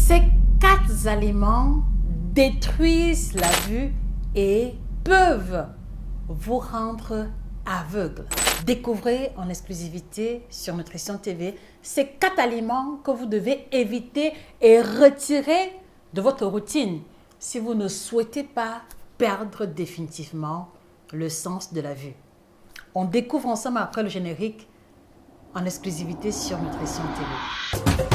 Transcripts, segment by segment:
Ces 4 aliments détruisent la vue et peuvent vous rendre aveugle. Découvrez en exclusivité sur Nutrition TV ces 4 aliments que vous devez éviter et retirer de votre routine si vous ne souhaitez pas perdre définitivement le sens de la vue. On découvre ensemble après le générique en exclusivité sur Nutrition TV.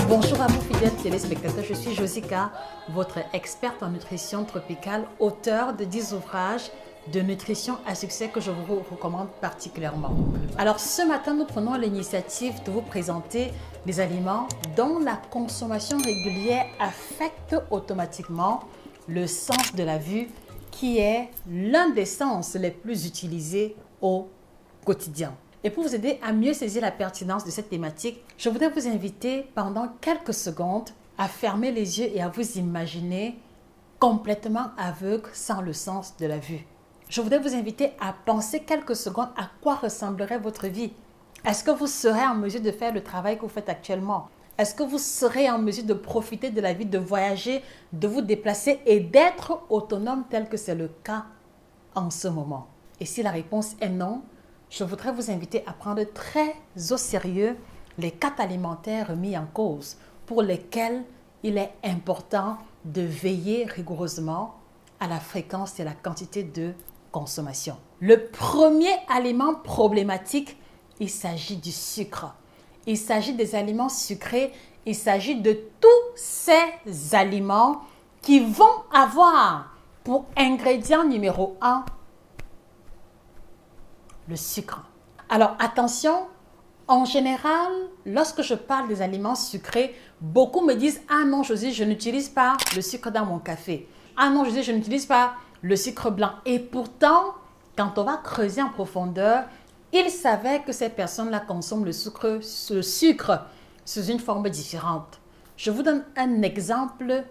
Bonjour à vous fidèles téléspectateurs, je suis Josica, votre experte en nutrition tropicale, auteure de 10 ouvrages de nutrition à succès que je vous recommande particulièrement. Alors ce matin, nous prenons l'initiative de vous présenter des aliments dont la consommation régulière affecte automatiquement le sens de la vue, qui est l'un des sens les plus utilisés au quotidien. Et pour vous aider à mieux saisir la pertinence de cette thématique, je voudrais vous inviter pendant quelques secondes à fermer les yeux et à vous imaginer complètement aveugle sans le sens de la vue. Je voudrais vous inviter à penser quelques secondes à quoi ressemblerait votre vie. Est-ce que vous serez en mesure de faire le travail que vous faites actuellement? Est-ce que vous serez en mesure de profiter de la vie, de voyager, de vous déplacer et d'être autonome tel que c'est le cas en ce moment? Et si la réponse est non, je voudrais vous inviter à prendre très au sérieux les 4 alimentaires mis en cause pour lesquels il est important de veiller rigoureusement à la fréquence et la quantité de consommation. Le premier aliment problématique, il s'agit du sucre. Il s'agit des aliments sucrés. Il s'agit de tous ces aliments qui vont avoir pour ingrédient numéro 1 le sucre. Alors attention, en général, lorsque je parle des aliments sucrés, beaucoup me disent « Ah non, Josie, je n'utilise pas le sucre dans mon café. Ah non, Josie, je n'utilise pas le sucre blanc. » Et pourtant, quand on va creuser en profondeur, il s'avère que ces personnes-là consomment le sucre sous une forme différente. Je vous donne un exemple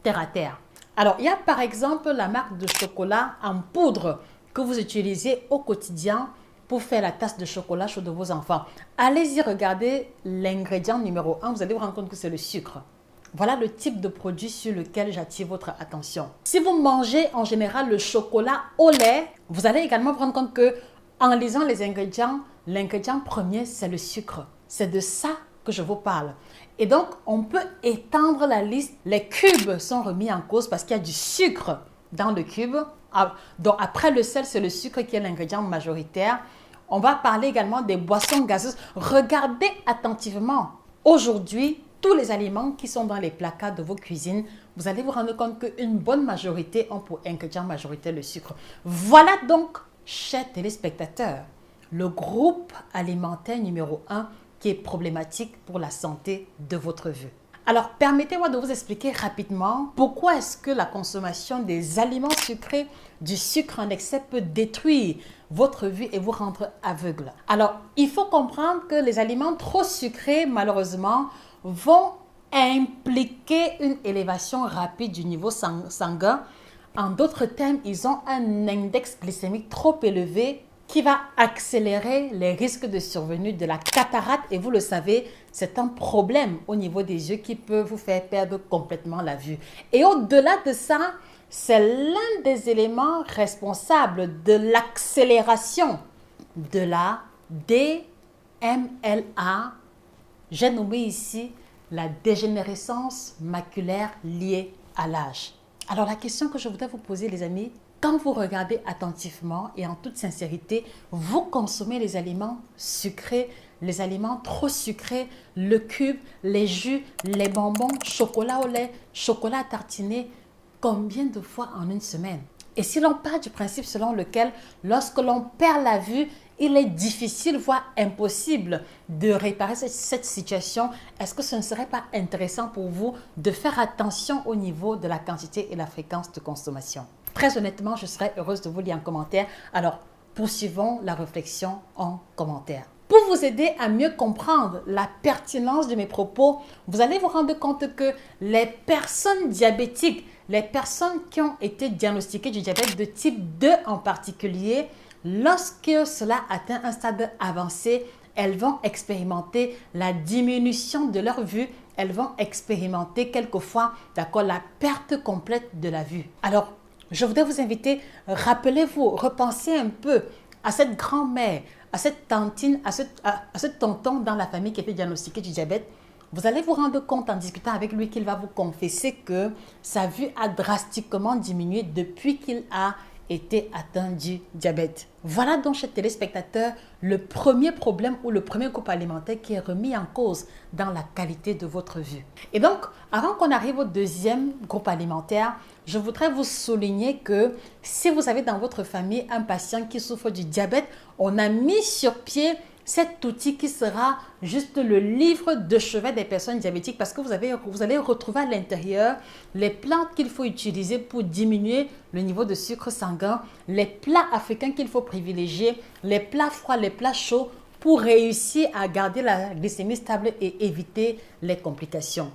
terre à terre. Alors, il y a par exemple la marque de chocolat en poudre que vous utilisez au quotidien pour faire la tasse de chocolat chaud de vos enfants. Allez-y, regardez l'ingrédient numéro 1, vous allez vous rendre compte que c'est le sucre. Voilà le type de produit sur lequel j'attire votre attention. Si vous mangez en général le chocolat au lait, vous allez également vous rendre compte que en lisant les ingrédients, l'ingrédient premier, c'est le sucre. C'est de ça que je vous parle. Et donc, on peut étendre la liste. Les cubes sont remis en cause parce qu'il y a du sucre dans le cube. Donc, après le sel, c'est le sucre qui est l'ingrédient majoritaire. On va parler également des boissons gazeuses. Regardez attentivement. Aujourd'hui, tous les aliments qui sont dans les placards de vos cuisines, vous allez vous rendre compte qu'une bonne majorité ont pour ingrédient majoritaire le sucre. Voilà donc, chers téléspectateurs, le groupe alimentaire numéro 1 qui est problématique pour la santé de votre vue. Alors, permettez-moi de vous expliquer rapidement pourquoi est-ce que la consommation des aliments sucrés, du sucre en excès peut détruire votre vue et vous rendre aveugle. Alors, il faut comprendre que les aliments trop sucrés, malheureusement, vont impliquer une élévation rapide du niveau sanguin. En d'autres termes, ils ont un index glycémique trop élevé qui va accélérer les risques de survenue de la cataracte. Et vous le savez, c'est un problème au niveau des yeux qui peut vous faire perdre complètement la vue. Et au-delà de ça, c'est l'un des éléments responsables de l'accélération de la DMLA. J'ai nommé ici la dégénérescence maculaire liée à l'âge. Alors la question que je voudrais vous poser, les amis, quand vous regardez attentivement et en toute sincérité, vous consommez les aliments sucrés, les aliments trop sucrés, le cube, les jus, les bonbons, chocolat au lait, chocolat à tartiner, combien de fois en une semaine? Et si l'on part du principe selon lequel, lorsque l'on perd la vue, il est difficile, voire impossible de réparer cette situation, est-ce que ce ne serait pas intéressant pour vous de faire attention au niveau de la quantité et la fréquence de consommation? Très honnêtement, je serais heureuse de vous lire en commentaire. Alors, poursuivons la réflexion en commentaire. Pour vous aider à mieux comprendre la pertinence de mes propos, vous allez vous rendre compte que les personnes diabétiques, les personnes qui ont été diagnostiquées du diabète de type 2 en particulier, lorsque cela atteint un stade avancé, elles vont expérimenter la diminution de leur vue. Elles vont expérimenter quelquefois, d'accord, la perte complète de la vue. Alors, je voudrais vous inviter, rappelez-vous, repensez un peu à cette grand-mère, à cette tantine, à ce tonton dans la famille qui a été diagnostiqué du diabète. Vous allez vous rendre compte en discutant avec lui qu'il va vous confesser que sa vue a drastiquement diminué depuis qu'il a été atteint du diabète. Voilà donc, chers téléspectateurs, le premier problème ou le premier groupe alimentaire qui est remis en cause dans la qualité de votre vue. Et donc, avant qu'on arrive au deuxième groupe alimentaire, je voudrais vous souligner que si vous avez dans votre famille un patient qui souffre du diabète, on a mis sur pied cet outil qui sera juste le livre de chevet des personnes diabétiques parce que vous allez retrouver à l'intérieur les plantes qu'il faut utiliser pour diminuer le niveau de sucre sanguin, les plats africains qu'il faut privilégier, les plats froids, les plats chauds pour réussir à garder la glycémie stable et éviter les complications.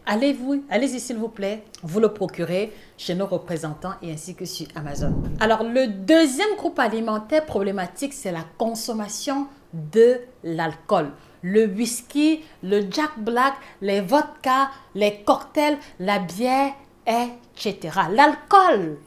Allez-y s'il vous plaît, vous le procurez chez nos représentants et ainsi que sur Amazon. Alors, le deuxième groupe alimentaire problématique, c'est la consommation de l'alcool. Le whisky, le Jack Black, les vodkas, les cocktails, la bière, etc. L'alcool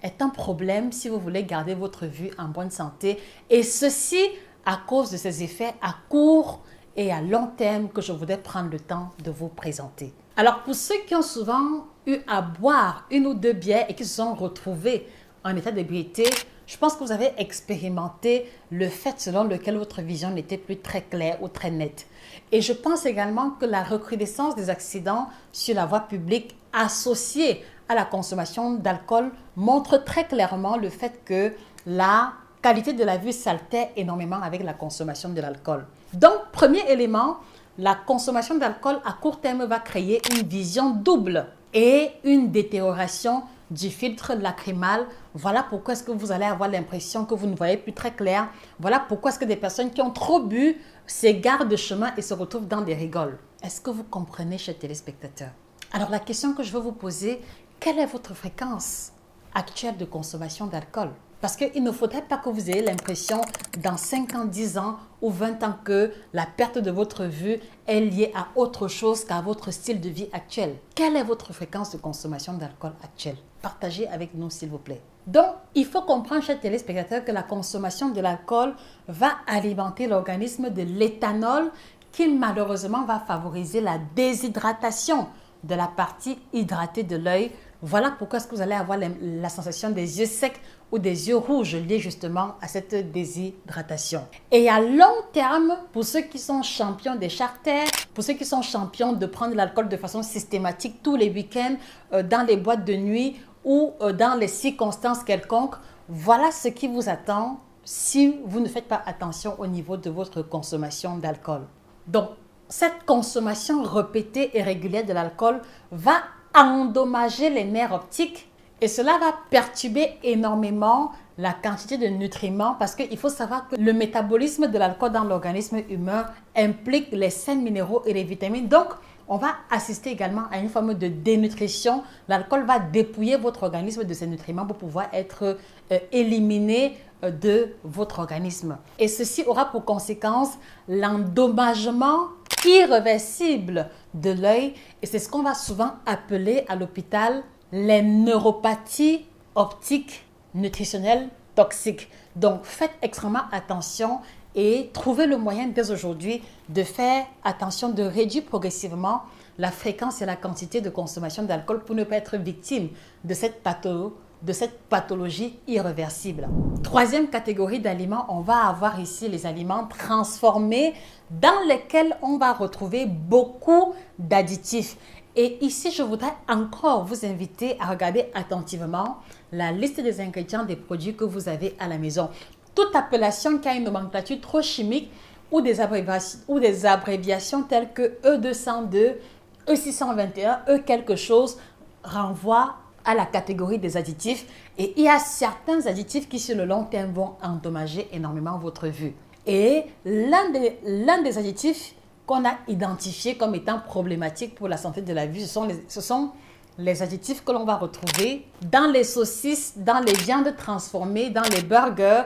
est un problème si vous voulez garder votre vue en bonne santé et ceci à cause de ses effets à court et à long terme que je voudrais prendre le temps de vous présenter. Alors, pour ceux qui ont souvent eu à boire une ou deux bières et qui se sont retrouvés en état d'ébriété, je pense que vous avez expérimenté le fait selon lequel votre vision n'était plus très claire ou très nette. Et je pense également que la recrudescence des accidents sur la voie publique associée à la consommation d'alcool montre très clairement le fait que la qualité de la vue s'altère énormément avec la consommation de l'alcool. Donc, premier élément, la consommation d'alcool à court terme va créer une vision double et une détérioration du filtre lacrymal. Voilà pourquoi est-ce que vous allez avoir l'impression que vous ne voyez plus très clair. Voilà pourquoi est-ce que des personnes qui ont trop bu s'égarent de chemin et se retrouvent dans des rigoles. Est-ce que vous comprenez, chers téléspectateurs? Alors, la question que je veux vous poser, quelle est votre fréquence actuelle de consommation d'alcool? Parce qu'il ne faudrait pas que vous ayez l'impression dans 5 ans, 10 ans ou 20 ans que la perte de votre vue est liée à autre chose qu'à votre style de vie actuel. Quelle est votre fréquence de consommation d'alcool actuelle? Partagez avec nous, s'il vous plaît. Donc, il faut comprendre, chers téléspectateurs, que la consommation de l'alcool va alimenter l'organisme de l'éthanol qui malheureusement va favoriser la déshydratation de la partie hydratée de l'œil. Voilà pourquoi est-ce que vous allez avoir la sensation des yeux secs ou des yeux rouges liés justement à cette déshydratation. Et à long terme, pour ceux qui sont champions des charters, pour ceux qui sont champions de prendre l'alcool de façon systématique tous les week-ends dans les boîtes de nuit ou dans les circonstances quelconques, voilà ce qui vous attend si vous ne faites pas attention au niveau de votre consommation d'alcool. Donc, cette consommation répétée et régulière de l'alcool va endommager les nerfs optiques et cela va perturber énormément la quantité de nutriments parce qu'il faut savoir que le métabolisme de l'alcool dans l'organisme humain implique les sels minéraux et les vitamines. Donc, on va assister également à une forme de dénutrition. L'alcool va dépouiller votre organisme de ses nutriments pour pouvoir être éliminé de votre organisme. Et ceci aura pour conséquence l'endommagement irréversible de l'œil et c'est ce qu'on va souvent appeler à l'hôpital les neuropathies optiques nutritionnelles toxiques. Donc, faites extrêmement attention et trouvez le moyen dès aujourd'hui de faire attention, de réduire progressivement la fréquence et la quantité de consommation d'alcool pour ne pas être victime de cette pathologie irréversible. Troisième catégorie d'aliments, on va avoir ici les aliments transformés dans lesquels on va retrouver beaucoup d'additifs. Et ici, je voudrais encore vous inviter à regarder attentivement la liste des ingrédients des produits que vous avez à la maison. Toute appellation qui a une nomenclature trop chimique ou des abréviations telles que E202, E621, E quelque chose renvoie à la catégorie des additifs et il y a certains additifs qui sur le long terme vont endommager énormément votre vue. Et l'un des adjectifs qu'on a identifié comme étant problématiques pour la santé de la vue, ce sont les adjectifs que l'on va retrouver dans les saucisses, dans les viandes transformées, dans les burgers.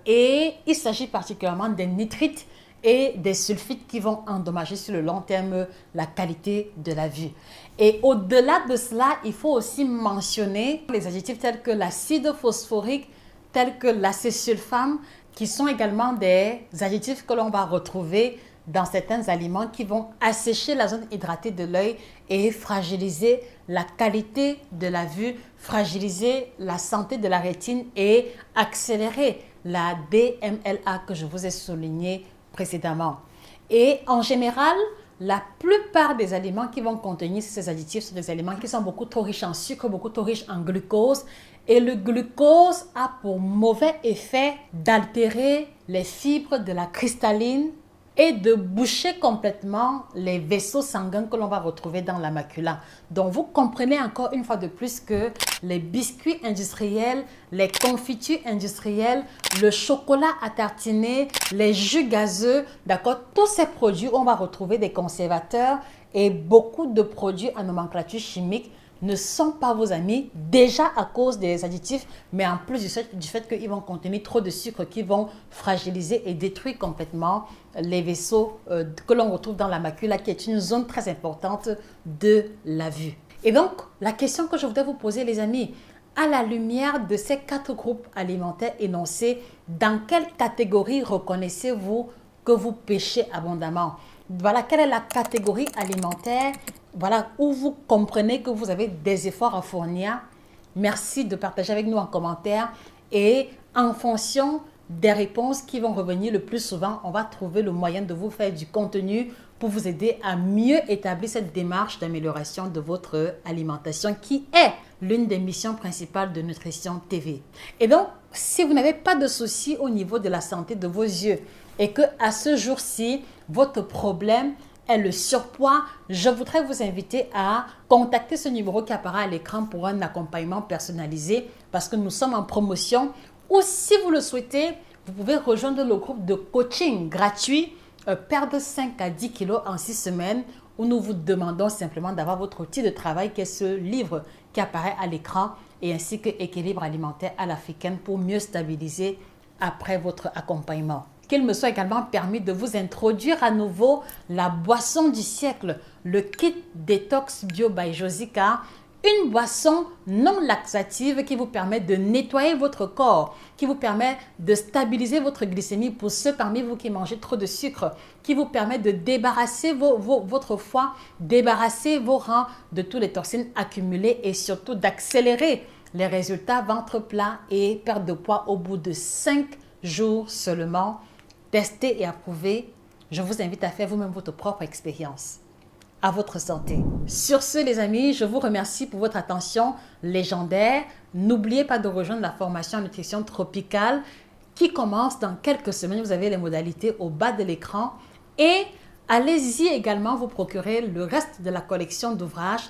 Et il s'agit particulièrement des nitrites et des sulfites qui vont endommager sur le long terme la qualité de la vue. Et au-delà de cela, il faut aussi mentionner les adjectifs tels que l'acide phosphorique, tels que l'acésulfame, qui sont également des adjectifs que l'on va retrouver dans certains aliments qui vont assécher la zone hydratée de l'œil et fragiliser la qualité de la vue, fragiliser la santé de la rétine et accélérer la DMLA que je vous ai souligné précédemment. Et en général, la plupart des aliments qui vont contenir ces additifs sont des aliments qui sont beaucoup trop riches en sucre, beaucoup trop riches en glucose. Et le glucose a pour mauvais effet d'altérer les fibres de la cristalline et de boucher complètement les vaisseaux sanguins que l'on va retrouver dans la macula. Donc, vous comprenez encore une fois de plus que les biscuits industriels, les confitures industrielles, le chocolat à tartiner, les jus gazeux, d'accord, tous ces produits, on va retrouver des conservateurs et beaucoup de produits à nomenclature chimique ne sont pas vos amis, déjà à cause des additifs, mais en plus du fait qu'ils vont contenir trop de sucre qui vont fragiliser et détruire complètement les vaisseaux que l'on retrouve dans la macula, qui est une zone très importante de la vue. Et donc, la question que je voudrais vous poser, les amis, à la lumière de ces 4 groupes alimentaires énoncés, dans quelle catégorie reconnaissez-vous que vous péchez abondamment? Voilà, quelle est la catégorie alimentaire, voilà, où vous comprenez que vous avez des efforts à fournir? Merci de partager avec nous en commentaire. Et en fonction des réponses qui vont revenir le plus souvent, on va trouver le moyen de vous faire du contenu pour vous aider à mieux établir cette démarche d'amélioration de votre alimentation qui est l'une des missions principales de Nutrition TV. Et donc, si vous n'avez pas de soucis au niveau de la santé de vos yeux et que à ce jour-ci, votre problème est le surpoids, je voudrais vous inviter à contacter ce numéro qui apparaît à l'écran pour un accompagnement personnalisé parce que nous sommes en promotion. Ou si vous le souhaitez, vous pouvez rejoindre le groupe de coaching gratuit perdre 5 à 10 kilos en 6 semaines où nous vous demandons simplement d'avoir votre outil de travail qui est ce livre qui apparaît à l'écran et ainsi que équilibre alimentaire à l'africaine pour mieux stabiliser après votre accompagnement. Qu'il me soit également permis de vous introduire à nouveau la boisson du siècle, le kit détox bio by Josica, une boisson non laxative qui vous permet de nettoyer votre corps, qui vous permet de stabiliser votre glycémie pour ceux parmi vous qui mangez trop de sucre, qui vous permet de débarrasser votre foie, débarrasser vos reins de toutes les toxines accumulées et surtout d'accélérer les résultats ventre plat et perte de poids au bout de 5 jours seulement. Testé et approuvé, je vous invite à faire vous-même votre propre expérience. À votre santé. Sur ce, les amis, je vous remercie pour votre attention légendaire. N'oubliez pas de rejoindre la formation en nutrition tropicale qui commence dans quelques semaines. Vous avez les modalités au bas de l'écran. Et allez-y également vous procurer le reste de la collection d'ouvrages.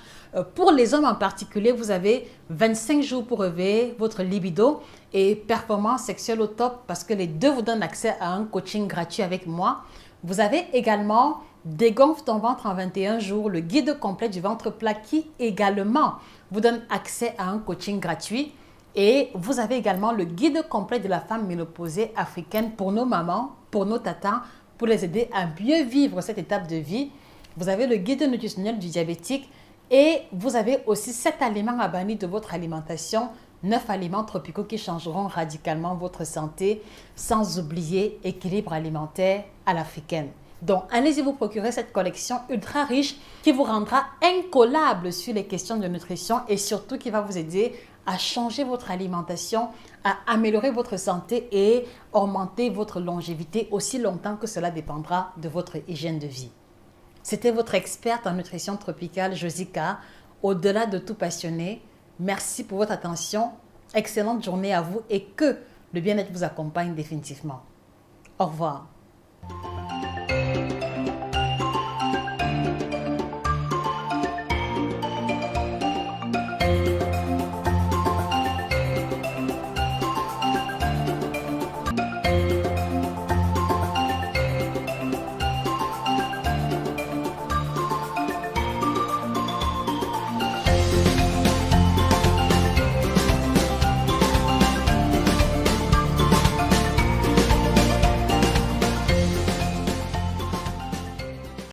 Pour les hommes en particulier, vous avez 25 jours pour réveiller votre libido et performance sexuelle au top parce que les deux vous donnent accès à un coaching gratuit avec moi. Vous avez également Dégonfle ton ventre en 21 jours, le guide complet du ventre plat qui également vous donne accès à un coaching gratuit. Et vous avez également le guide complet de la femme ménopausée africaine pour nos mamans, pour nos tatas, pour les aider à mieux vivre cette étape de vie. Vous avez le guide nutritionnel du diabétique et vous avez aussi 7 aliments à bannir de votre alimentation, 9 aliments tropicaux qui changeront radicalement votre santé, sans oublier équilibre alimentaire à l'africaine. Donc, allez-y vous procurer cette collection ultra riche qui vous rendra incollable sur les questions de nutrition et surtout qui va vous aider à changer votre alimentation, à améliorer votre santé et augmenter votre longévité aussi longtemps que cela dépendra de votre hygiène de vie. C'était votre experte en nutrition tropicale, Josica. Au-delà de tout passionné, merci pour votre attention. Excellente journée à vous et que le bien-être vous accompagne définitivement. Au revoir.